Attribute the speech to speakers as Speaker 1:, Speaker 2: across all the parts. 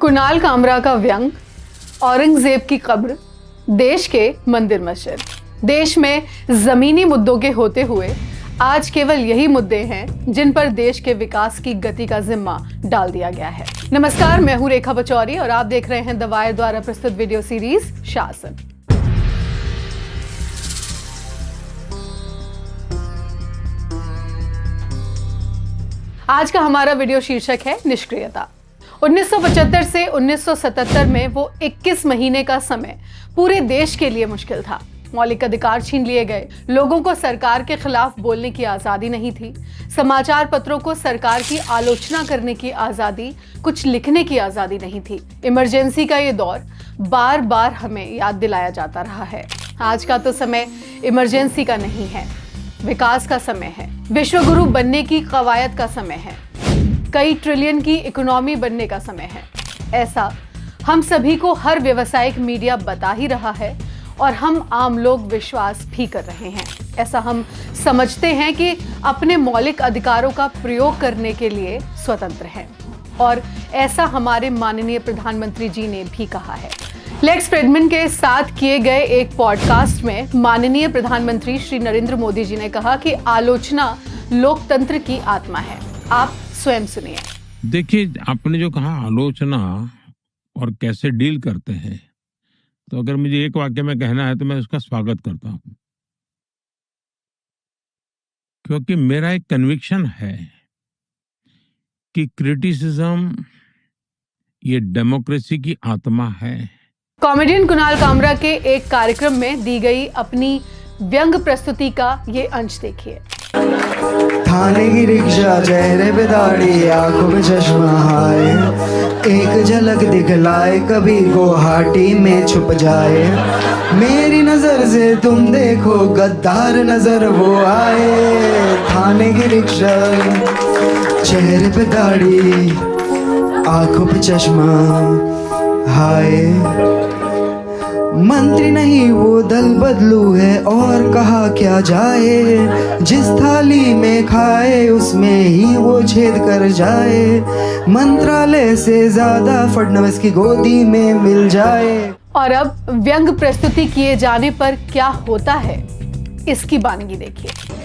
Speaker 1: कुणाल कामरा का व्यंग, औरंगजेब की कब्र, देश के मंदिर मस्जिद। देश में जमीनी मुद्दों के होते हुए आज केवल यही मुद्दे हैं जिन पर देश के विकास की गति का जिम्मा डाल दिया गया है। नमस्कार, मैं हूं रेखा पचौरी और आप देख रहे हैं द वायर द्वारा प्रस्तुत वीडियो सीरीज शासन। आज का हमारा वीडियो शीर्षक है निष्क्रियता। 1975 से 1977 में वो 21 महीने का समय पूरे देश के लिए मुश्किल था। मौलिक अधिकार छीन लिए गए, लोगों को सरकार के खिलाफ बोलने की आजादी नहीं थी, समाचार पत्रों को सरकार की आलोचना करने की आजादी, कुछ लिखने की आजादी नहीं थी। इमरजेंसी का ये दौर बार बार हमें याद दिलाया जाता रहा है। आज का तो समय इमरजेंसी का नहीं है, विकास का समय है, विश्वगुरु बनने की कवायद का समय है, कई ट्रिलियन की इकोनॉमी बनने का समय है। ऐसा हम सभी को हर व्यावसायिक मीडिया बता ही रहा है और हम आम लोग विश्वास भी कर रहे हैं। ऐसा हम समझते हैं कि अपने मौलिक अधिकारों का प्रयोग करने के लिए स्वतंत्र हैं और ऐसा हमारे माननीय प्रधानमंत्री जी ने भी कहा है। लेक्स फ्रिडमैन के साथ किए गए एक पॉडकास्ट में माननीय प्रधानमंत्री श्री नरेंद्र मोदी जी ने कहा कि आलोचना लोकतंत्र की आत्मा है। आप स्वयं सुनिए।
Speaker 2: देखिए, आपने जो कहा आलोचना और कैसे डील करते हैं, तो अगर मुझे एक वाक्य में कहना है तो मैं उसका स्वागत करता हूं, क्योंकि मेरा एक कन्विक्शन है कि क्रिटिसिज्म ये डेमोक्रेसी की आत्मा है।
Speaker 1: कॉमेडियन कुणाल कामरा के एक कार्यक्रम में दी गई अपनी व्यंग प्रस्तुति का ये अंश देखिए।
Speaker 3: थाने की रिक्शा, चेहरे पे दाढ़ी, आंखों में चश्मा, हाय एक झलक दिखलाए, कभी गुवाहाटी में छुप जाए। मेरी नजर से तुम देखो, गद्दार नजर वो आए। थाने की रिक्शा, चेहरे पे दाढ़ी, आंखों पे चश्मा, हाय मंत्री नहीं वो दल बदलू है, और कहा क्या जाए। जिस थाली में खाए उसमें ही वो छेद कर जाए। मंत्रालय से ज्यादा फडणवीस की गोदी में मिल जाए।
Speaker 1: और अब व्यंग प्रस्तुति किए जाने पर क्या होता है, इसकी बानगी देखिए।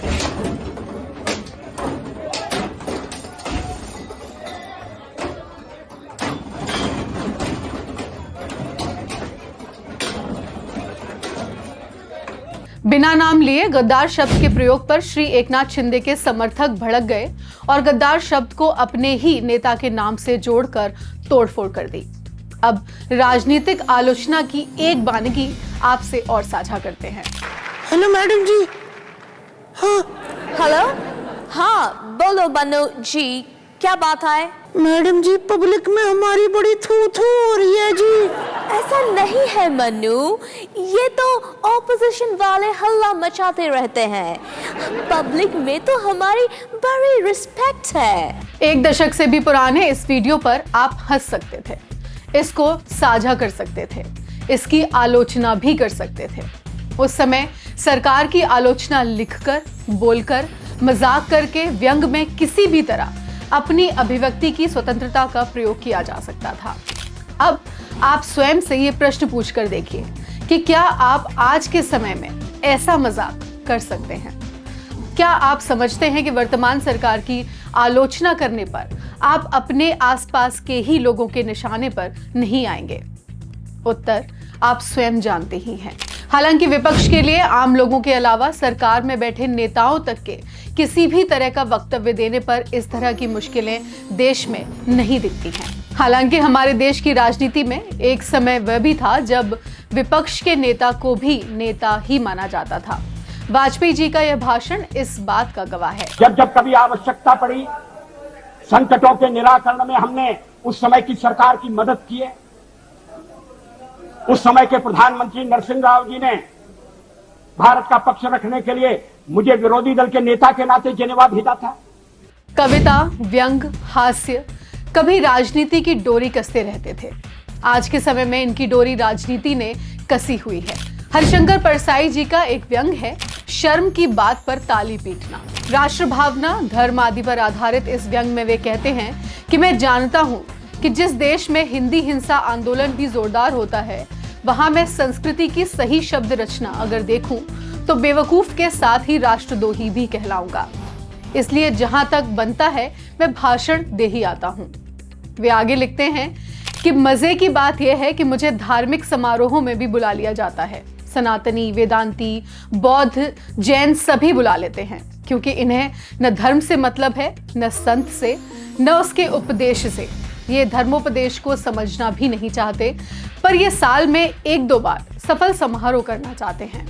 Speaker 1: बिना नाम लिए गद्दार शब्द के प्रयोग पर श्री एकनाथ शिंदे के समर्थक भड़क गए और गद्दार शब्द को अपने ही नेता के नाम से जोड़कर तोड़फोड़ कर दी। अब राजनीतिक आलोचना की एक बानगी आपसे और साझा करते हैं।
Speaker 4: हेलो मैडम जी। हाँ
Speaker 5: हेलो, हाँ बोलो बन्नू जी, क्या बात है?
Speaker 4: मैडम जी, पब्लिक में हमारी बड़ी थू थू हो रही है जी।
Speaker 5: ऐसा नहीं है मन्नू, ये तो ऑपोजिशन वाले हल्ला मचाते रहते हैं। पब्लिक में तो हमारी बड़ी रिस्पेक्ट है।
Speaker 1: एक दशक से भी पुराने इस वीडियो पर आप हंस सकते थे, इसको साझा कर सकते थे, इसकी आलोचना भी कर सकते थे। उस समय सरकार की आलोचना लिखकर, बोलकर, मजाक करके, व्यंग में किसी भी तरह अपनी अभिव्यक्ति की स्वतंत्रता का प्रयोग किया जा सकता था। अब आप स्वयं से ये प्रश्न पूछकर देखिए कि क्या आप आज के समय में ऐसा मजाक कर सकते हैं? क्या आप समझते हैं कि वर्तमान सरकार की आलोचना करने पर आप अपने आसपास के ही लोगों के निशाने पर नहीं आएंगे? उत्तर आप स्वयं जानते ही हैं। हालांकि विपक्ष के लिए आम लोगों के अलावा सरकार में बैठे नेताओं तक के किसी भी तरह का वक्तव्य देने पर इस तरह की मुश्किलें देश में नहीं दिखती हैं। हालांकि हमारे देश की राजनीति में एक समय वह भी था जब विपक्ष के नेता को भी नेता ही माना जाता था। वाजपेयी जी का यह भाषण इस बात का गवाह है।
Speaker 6: जब जब कभी आवश्यकता पड़ी, संकटों के निराकरण में हमने उस समय की सरकार की मदद की है। उस समय के प्रधानमंत्री नरसिंह राव जी ने भारत का पक्ष रखने के लिए मुझे विरोधी दल के नेता के नाते जेनेवा भेजा था।
Speaker 1: कविता, व्यंग, हास्य कभी राजनीति की डोरी कसते रहते थे। आज के समय में इनकी डोरी राजनीति ने कसी हुई है। हरिशंकर परसाई जी का एक व्यंग है, शर्म की बात पर ताली पीटना। राष्ट्र भावना, धर्म आदि पर आधारित इस व्यंग में वे कहते हैं कि मैं जानता हूं कि जिस देश में हिंदी हिंसा आंदोलन भी जोरदार होता है, वहां मैं संस्कृति की सही शब्द रचना अगर देखूं तो बेवकूफ के साथ ही राष्ट्रद्रोही भी कहलाऊंगा। इसलिए जहां तक बनता है मैं भाषण दे ही आता हूं। वे आगे लिखते हैं कि मजे की बात यह है कि मुझे धार्मिक समारोहों में भी बुला लिया जाता है। सनातनी, वेदांती, बौद्ध, जैन सभी बुला लेते हैं, क्योंकि इन्हें न धर्म से मतलब है, न संत से, न उसके उपदेश से। ये धर्मोपदेश को समझना भी नहीं चाहते, पर ये साल में 1-2 बार सफल समारोह करना चाहते हैं।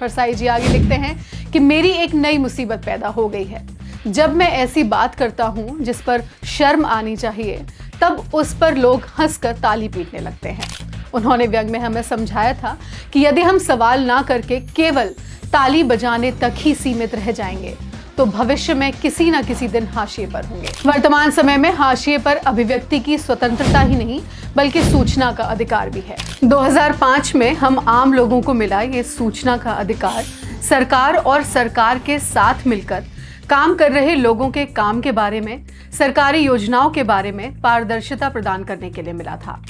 Speaker 1: परसाई जी आगे लिखते हैं कि मेरी एक नई मुसीबत पैदा हो गई है। जब मैं ऐसी बात करता हूं जिस पर शर्म आनी चाहिए, तब उस पर लोग हंसकर ताली पीटने लगते हैं। उन्होंने व्यंग में हमें समझाया था कि यदि हम सवाल ना करके केवल ताली बजाने तक ही सीमित रह जाएंगे तो भविष्य में किसी न किसी दिन हाशिए पर होंगे। वर्तमान समय में हाशिए पर अभिव्यक्ति की स्वतंत्रता ही नहीं बल्कि सूचना का अधिकार भी है। 2005 में हम आम लोगों को मिला ये सूचना का अधिकार सरकार और सरकार के साथ मिलकर काम कर रहे लोगों के काम के बारे में, सरकारी योजनाओं के बारे में पारदर्शिता प्रदान करने के लिए मिला था।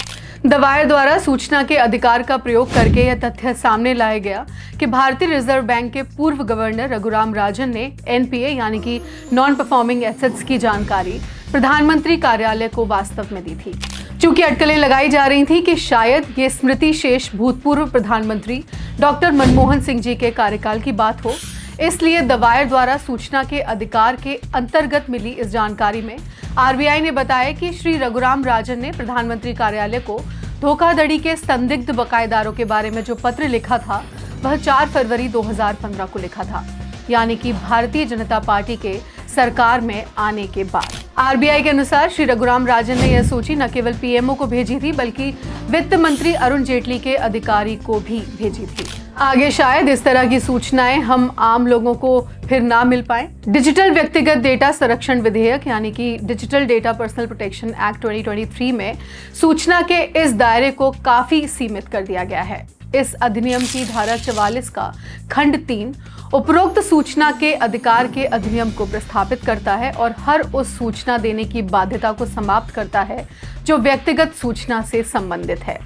Speaker 1: द वायर द्वारा सूचना के अधिकार का प्रयोग करके यह तथ्य सामने लाया गया कि भारतीय रिजर्व बैंक के पूर्व गवर्नर रघुराम राजन ने एनपीए यानी कि नॉन परफॉर्मिंग एसेट्स की जानकारी प्रधानमंत्री कार्यालय को वास्तव में दी थी। चूंकि अटकलें लगाई जा रही थी कि शायद ये स्मृति शेष भूतपूर्व प्रधानमंत्री डॉक्टर मनमोहन सिंह जी के कार्यकाल की बात हो, इसलिए द वायर द्वारा सूचना के अधिकार के अंतर्गत मिली इस जानकारी में आरबीआई ने बताया कि श्री रघुराम राजन ने प्रधानमंत्री कार्यालय को धोखाधड़ी के संदिग्ध बकायेदारों के बारे में जो पत्र लिखा था वह 4 फरवरी 2015 को लिखा था, यानी कि भारतीय जनता पार्टी के सरकार में आने के बाद। आरबीआई के अनुसार श्री रघुराम राजन ने यह सूची न केवल पीएमओ को भेजी थी बल्कि वित्त मंत्री अरुण जेटली के अधिकारी को भी भेजी थी। आगे शायद इस तरह की सूचनाएं हम आम लोगों को फिर ना मिल पाए। डिजिटल व्यक्तिगत डेटा संरक्षण विधेयक यानी कि digital data personal protection act 2023 में सूचना के इस दायरे को काफी सीमित कर दिया गया है। इस अधिनियम की धारा 44 का खंड 3 उपरोक्त सूचना के अधिकार के अधिनियम को प्रस्थापित करता है और हर उस सूचना देने की बाध्यता को समाप्त करता है जो व्यक्तिगत सूचना से संबंधित है।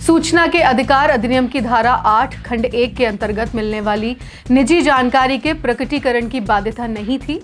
Speaker 1: सूचना के अधिकार अधिनियम की धारा 8 खंड 1 के अंतर्गत मिलने वाली निजी जानकारी के प्रकटीकरण की बाध्यता नहीं थी,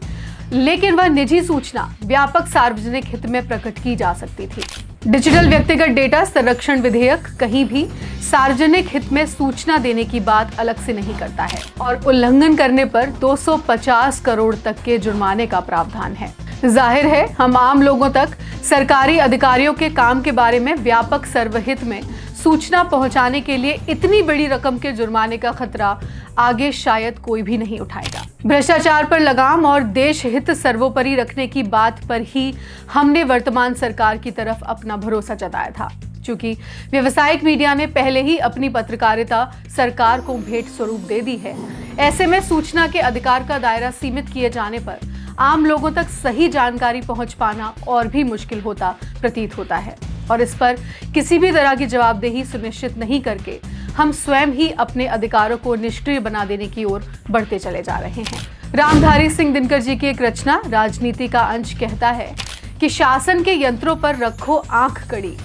Speaker 1: लेकिन वह निजी सूचना व्यापक सार्वजनिक हित में प्रकट की जा सकती थी। डिजिटल व्यक्तिगत डेटा संरक्षण विधेयक कहीं भी सार्वजनिक हित में सूचना देने की बात अलग से नहीं करता है और उल्लंघन करने पर 250 करोड़ तक के जुर्माने का प्रावधान है। जाहिर है हम आम लोगों तक सरकारी अधिकारियों के काम के बारे में व्यापक सर्वहित में सूचना पहुंचाने के लिए इतनी बड़ी रकम के जुर्माने का खतरा आगे शायद कोई भी नहीं उठाएगा। भ्रष्टाचार पर लगाम और देश हित सर्वोपरि रखने की बात पर ही हमने वर्तमान सरकार की तरफ अपना भरोसा जताया था। चूंकि व्यावसायिक मीडिया ने पहले ही अपनी पत्रकारिता सरकार को भेंट स्वरूप दे दी है, ऐसे में सूचना के अधिकार का दायरा सीमित किए जाने पर आम लोगों तक सही जानकारी पहुंच पाना और भी मुश्किल होता प्रतीत होता है और इस पर किसी भी तरह की जवाबदेही सुनिश्चित नहीं करके हम स्वयं ही अपने अधिकारों को निष्क्रिय बना देने की ओर बढ़ते चले जा रहे हैं। रामधारी सिंह दिनकर जी की एक रचना राजनीति का अंश कहता है कि शासन के यंत्रों पर रखो आंख कड़ी,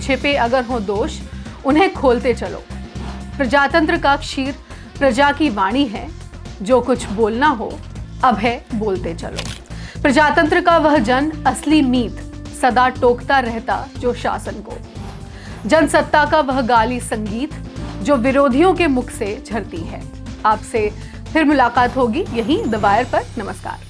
Speaker 1: छिपे अगर हो दोष उन्हें खोलते चलो। प्रजातंत्र का क्षीर प्रजा की वाणी है, जो कुछ बोलना हो अब है बोलते चलो। प्रजातंत्र का वह जन असली मीत सदा टोकता रहता जो शासन को, जनसत्ता का वह गाली संगीत जो विरोधियों के मुख से झरती है। आपसे फिर मुलाकात होगी यहीं द वायर पर। नमस्कार।